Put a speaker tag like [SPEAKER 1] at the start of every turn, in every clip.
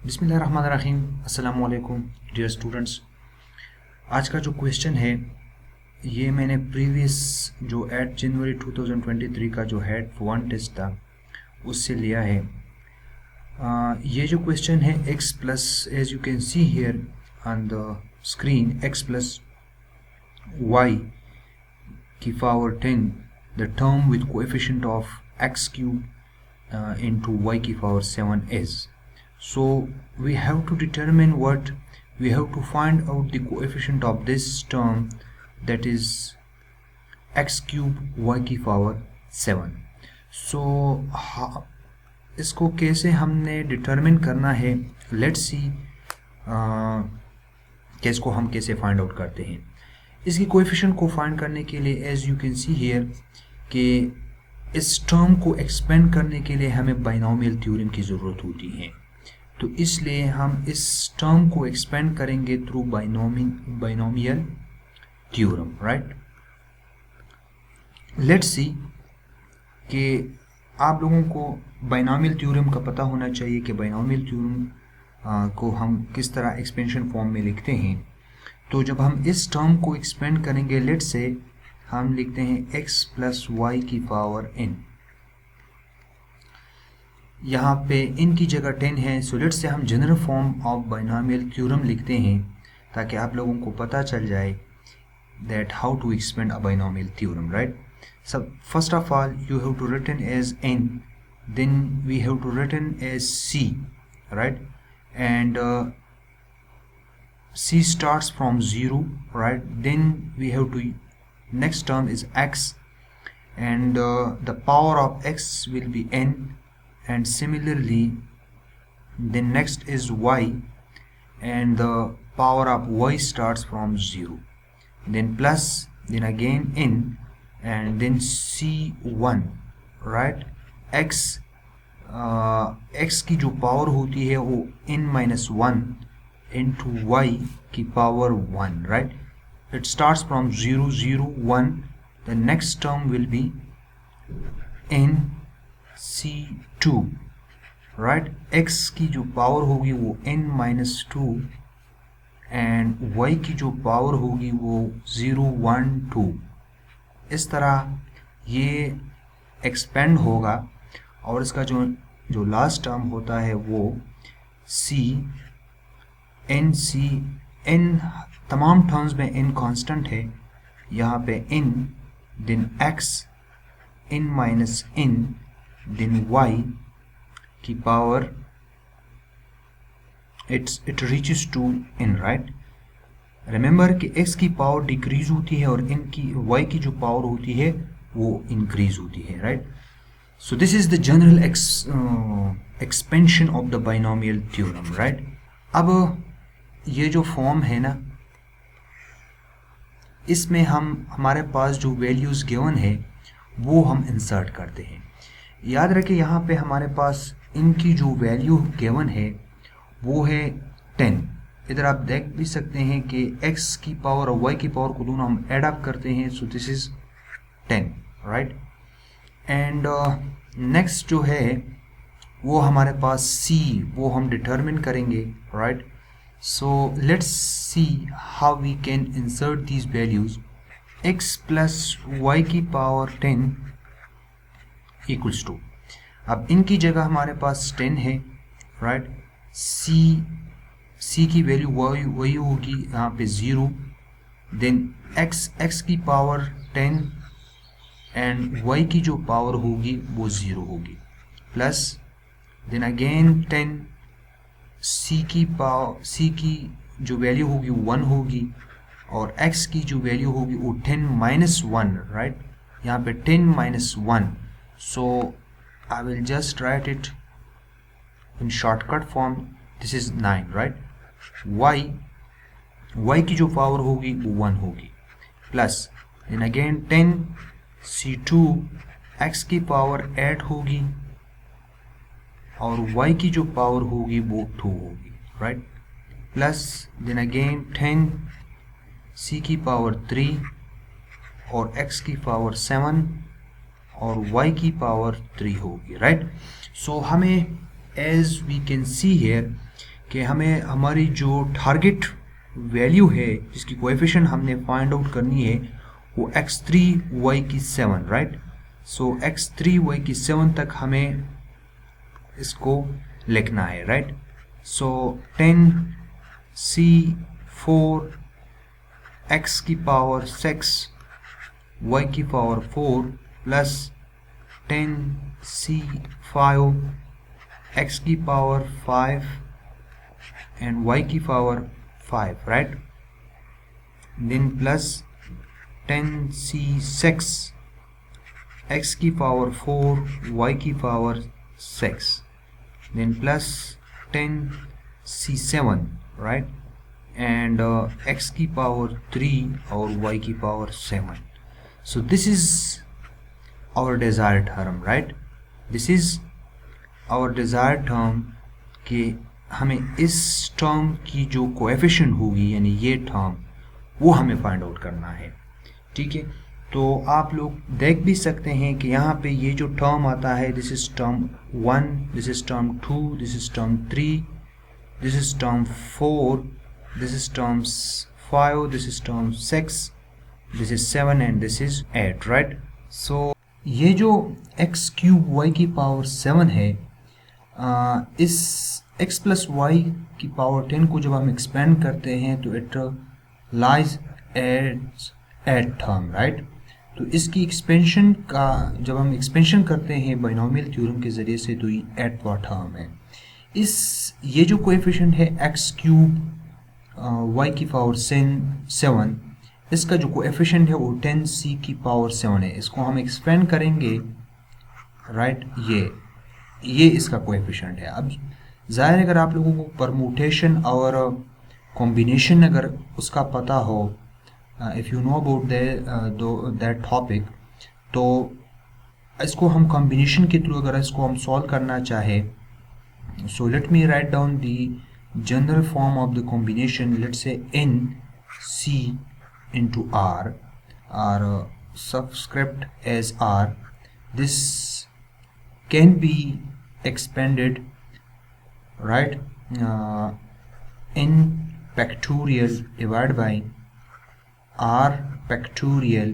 [SPEAKER 1] बिस्मिल्लाहिर्रहमानिर्रहीम। अस्सलाम वालेकुम डियर स्टूडेंट्स। आज का जो क्वेश्चन है ये मैंने प्रीवियस जो 8 जनवरी 2023 का जो हेड 1 टेस्ट था उससे लिया है। ये जो क्वेश्चन है x plus, as you can see here on the screen, x plus y की power 10 the term with coefficient of x cube into y की power 7 is. So we have to determine what we have to find out the coefficient of this term, that is x cube y की power 7. So इसको कैसे हमने determine करना है, let's see कि इसको हम कैसे फाइंड आउट करते हैं। इसकी कोएफिशिएंट को फाइंड करने के लिए as you can see here कि इस टर्म को एक्सपेंड करने के लिए हमें बाइनोमियल थ्योरम की ज़रूरत होती है, तो इसलिए हम इस टर्म को एक्सपेंड करेंगे through binomial theorem, right. Let's see कि आप लोगों को बाइनोमियल थ्योरम का पता होना चाहिए कि बाइनोमियल थ्योरम को हम किस तरह एक्सपेंशन फॉर्म में लिखते हैं। तो जब हम इस टर्म को एक्सपेंड करेंगे, लेट्स से हम लिखते हैं x प्लस वाई की पावर n, यहाँ पे n की जगह 10 है। सो लेट्स से हम general form of binomial theorem लिखते हैं ताकि आप लोगों को पता चल जाए that how to expand a binomial theorem, right. सब first of all you have to written as n, then we have to written as c, right, and c starts from 0, right, then we have to next term is x, and the power of x will be n, and similarly then next is y, and the power of y starts from 0, then plus, then again n, and then c1, right। x x की जो power होती है वो n minus 1 into y की power 1, right। It starts from 0 0 1, the next term will be n c2, right। x की जो power होगी वो n minus 2 and y की जो पावर होगी वो 0 1 2। इस तरह ये एक्सपेंड होगा और इसका जो लास्ट टर्म होता है वो c n c n, तमाम टर्म्स में n कांस्टेंट है, यहाँ पे n, then x, n minus n, then y की power it reaches to n, right। Remember कि x की पावर डिक्रीज होती है और n की y की जो पावर होती है वो इंक्रीज होती है, right. So this is the general expansion of the binomial theorem, right. अब ये जो फॉर्म है ना, इसमें हमारे पास जो वैल्यूज़ गिवन है वो हम इंसर्ट करते हैं। याद रखें यहाँ पे हमारे पास इनकी जो वैल्यू गिवन है वो है 10। इधर आप देख भी सकते हैं कि x की पावर और y की पावर को दोनों हम एड अप करते हैं, सो this is 10, right. And next जो है वो हमारे पास c, वो हम डिटरमिन करेंगे, right. So let's see how we can insert these values. X plus y की पावर 10 equals to, अब इनकी जगह हमारे पास 10 है, राइट। c की वैल्यू वही होगी यहाँ पे 0, देन x की पावर 10 एंड y की जो पावर होगी वो 0 होगी, प्लस देन अगेन 10, c की जो वैल्यू होगी 1 होगी और x की जो वैल्यू होगी वो 10 minus 1, राइट। यहाँ पे 10 minus 1, so I will just write it in shortcut form, this is 9, right. y की जो पावर होगी वो 1 होगी, plus then again 10 c2, x की पावर 8 होगी और y की जो पावर होगी वो 2 होगी, right. Plus then again 10 c की पावर 3 और x की पावर 7 और y की पावर 3 होगी, राइट। सो हमें as we can see here कि हमें हमारी जो टारगेट वैल्यू है जिसकी कोएफिशिएंट हमने फाइंड आउट करनी है वो x3y की 7, राइट। सो x3y की 7 तक हमें इसको लिखना है, राइट। सो 10c4 x की पावर 6 y की पावर 4 प्लस 10c5 x की पावर 5 and y की power 5, right? Then plus 10c6 x की पावर 4 y की power 6, then plus 10c7, right? And x की पावर 3 और y की power 7. So this is our desired term, right? This is our desired term कि हमें इस term की जो कोएफिशिएंट होगी यानी ये टर्म वो हमें फाइंड आउट करना है, ठीक है। तो आप लोग देख भी सकते हैं कि यहाँ पे ये जो टर्म आता है, this is term 1, this is term 2, this is term 3, this is term 4, this is term 5, this is term 6, this is 7 and this is 8, right. So ये जो x क्यूब y की पावर 7 है, इस x प्लस वाई की power 10 को जब हम expand करते हैं तो it lies at term, right. तो इसकी एक्सपेंशन का जब हम एक्सपेंशन करते हैं बाइनोमियल थ्योरम के ज़रिए से तो ये एटवा टर्म है। इस ये जो कोएफिशिएंट है x क्यूब y की पावर 7, इसका जो कोएफिशिएंट है वो 10c की पावर 7 है। इसको हम एक्सपेंड करेंगे, राइट। ये इसका कोएफिशिएंट है। अब ज़ाहिर है अगर आप लोगों को परमुटेशन और कॉम्बिनेशन अगर उसका पता हो, if you know about that topic, तो इसको हम कॉम्बिनेशन के थ्रू अगर इसको हम सॉल्व करना चाहे, so let me write down the general form of the combination. Let's say n c into r subscript as r. This can be expanded, right, n factorial divided by r factorial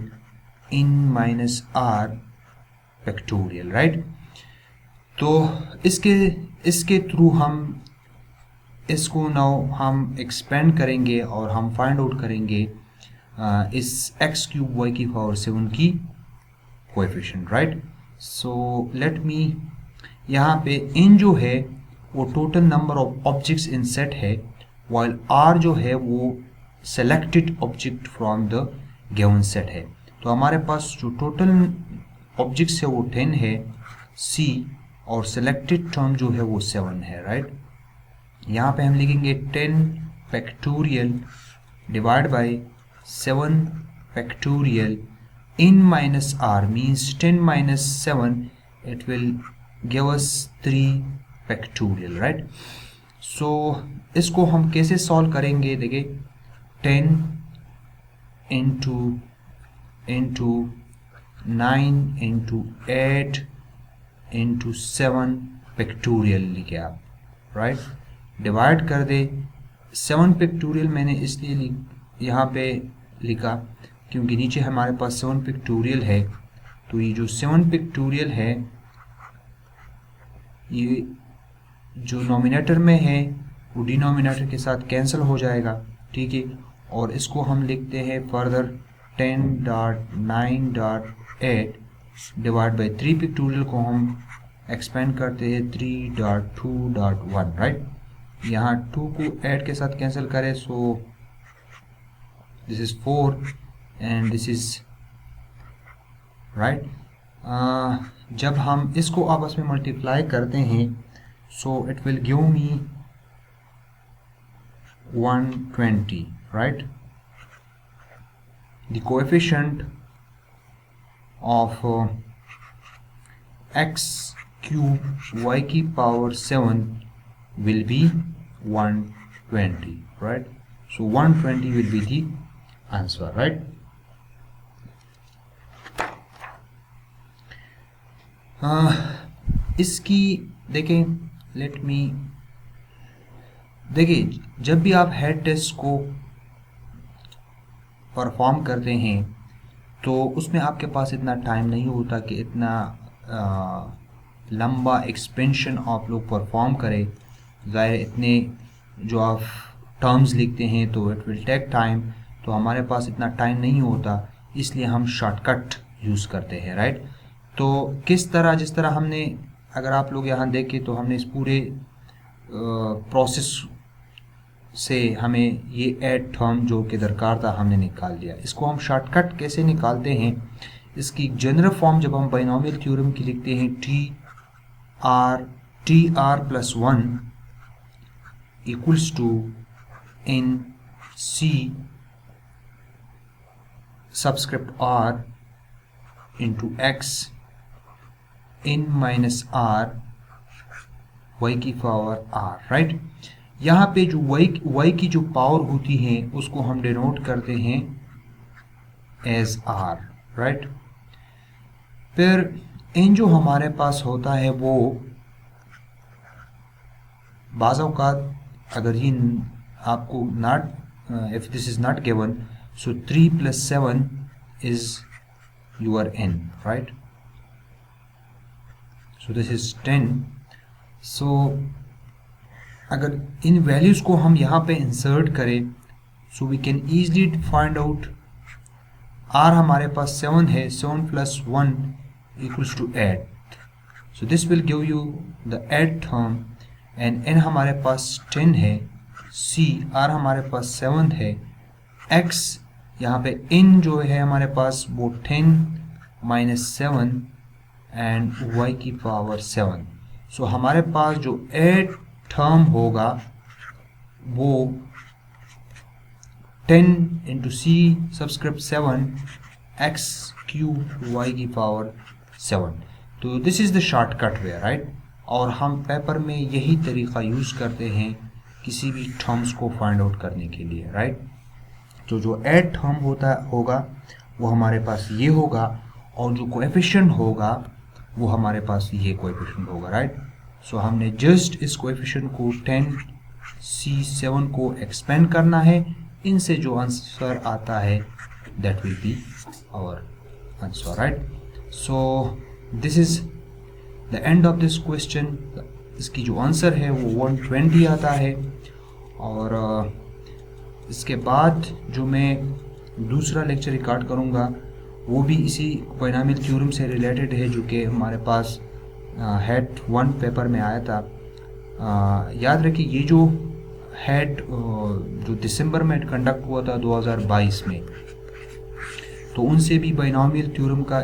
[SPEAKER 1] n minus r factorial, right। तो इसके through हम इसको now हम expand करेंगे और हम find out करेंगे इस x क्यूब y की पावर 7 की coefficient, right. So let me, यहाँ पे n जो है वो total number of objects in set है, वाइल r जो है वो selected object from the given set है। तो हमारे पास जो टोटल ऑब्जेक्ट्स है वो 10 है, c और सेलेक्टेड टर्म जो है वो 7 है, राइट। यहाँ पे हम लिखेंगे 10 factorial divide by 7 factorial n minus r means 10 minus 7, it will give us 3 factorial, right। so इसको हम कैसे सॉल्व करेंगे, देखिए 10 into 9 into 8 into 7 factorial लिखे आप, राइट। डिवाइड कर दे 7 factorial मैंने इसलिए यहाँ पे लिखा क्योंकि नीचे हमारे पास 7 पिक्टोरियल है। तो ये जो 7 पिक्टोरियल है ये जो नॉमिनेटर में है वो डिनोमिनेटर के साथ कैंसिल हो जाएगा, ठीक है। और इसको हम लिखते हैं फर्दर 10.9.8 डिवाइड बाई 3 पिक्टोरियल को हम एक्सपेंड करते हैं 3.2.1, राइट। यहाँ 2 को 8 के साथ कैंसिल करें, सो this is 4 and this is right। जब हम इसको आपस में मल्टीप्लाई करते हैं so it will give me 120, right। the coefficient of x cube y की power 7 will be 120, right। so 120 will be the answer, right। इसकी देखें, लेट मी देखिए, जब भी आप हेड टेस्ट को परफॉर्म करते हैं तो उसमें आपके पास इतना टाइम नहीं होता कि इतना लंबा एक्सपेंशन आप लोग परफॉर्म करें। ज़ाहिर इतने जो आप टर्म्स लिखते हैं तो इट विल टेक टाइम, तो हमारे पास इतना टाइम नहीं होता, इसलिए हम शॉर्टकट यूज़ करते हैं, राइट। तो किस तरह, जिस तरह हमने, अगर आप लोग यहाँ देखें तो हमने इस पूरे प्रोसेस से हमें ये ऐड टर्म जो कि दरकार था हमने निकाल दिया। इसको हम शॉर्टकट कैसे निकालते हैं, इसकी जनरल फॉर्म जब हम बाइनोमियल थ्योरम की लिखते हैं, T R plus 1 equals to N C subscript R into X N minus R Y की पावर आर, राइट। यहाँ पे जो y की जो पावर होती है उसको हम डिनोट करते हैं एज r, राइट। फिर n जो हमारे पास होता है वो बाज़ औक़ात अगर ये आपको not, if this is not given, so 3 + 7 is your n, right. So this is 10। So अगर इन वैल्यूज़ को हम यहाँ पे इंसर्ट करें, so we can easily find out r हमारे पास 7 है, 7 + 1 equals to 8, so this will give you the 8 term. And n हमारे पास 10 है, c r हमारे पास 7 है, x यहाँ पे n जो है हमारे पास वो 10 - 7 एंड y की पावर 7। सो हमारे पास जो 8 टर्म होगा वो 10 इंटू सी सबस्क्रिप्ट 7 एक्स क्यूब वाई की पावर 7। तो this is the shortcut way, right. और हम पेपर में यही तरीक़ा यूज़ करते हैं किसी भी टर्म्स को फाइंड आउट करने के लिए, राइट। तो जो 8 टर्म होगा वो हमारे पास ये होगा, और जो कोएफिशिएंट होगा वो हमारे पास ये कोएफिशिएंट होगा, राइट। सो हमने जस्ट इस कोएफिशिएंट को 10c7 को एक्सपेंड करना है, इनसे जो आंसर आता है that will be our answer, right. So this is the end of this question. इसकी जो आंसर है वो 120 आता है। और इसके बाद जो मैं दूसरा लेक्चर रिकॉर्ड करूँगा वो भी इसी बाइनोमियल थ्योरम से रिलेटेड है, जो कि हमारे पास हेड 1 पेपर में आया था। याद रखिए ये जो हेड जो दिसंबर में कंडक्ट हुआ था 2022 में, तो उनसे भी बाइनोमियल थ्योरम का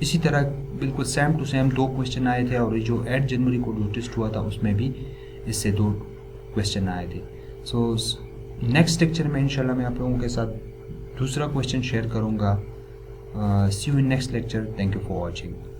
[SPEAKER 1] इसी तरह बिल्कुल सेम टू सेम 2 क्वेश्चन आए थे, और जो 8 जनवरी को जो टेस्ट हुआ था उसमें भी इससे 2 क्वेश्चन आए थे। सो नेक्स्ट लेक्चर में इंशाल्लाह मैं आप लोगों के साथ दूसरा क्वेश्चन शेयर करूँगा। See you in next lecture. Thank you for watching.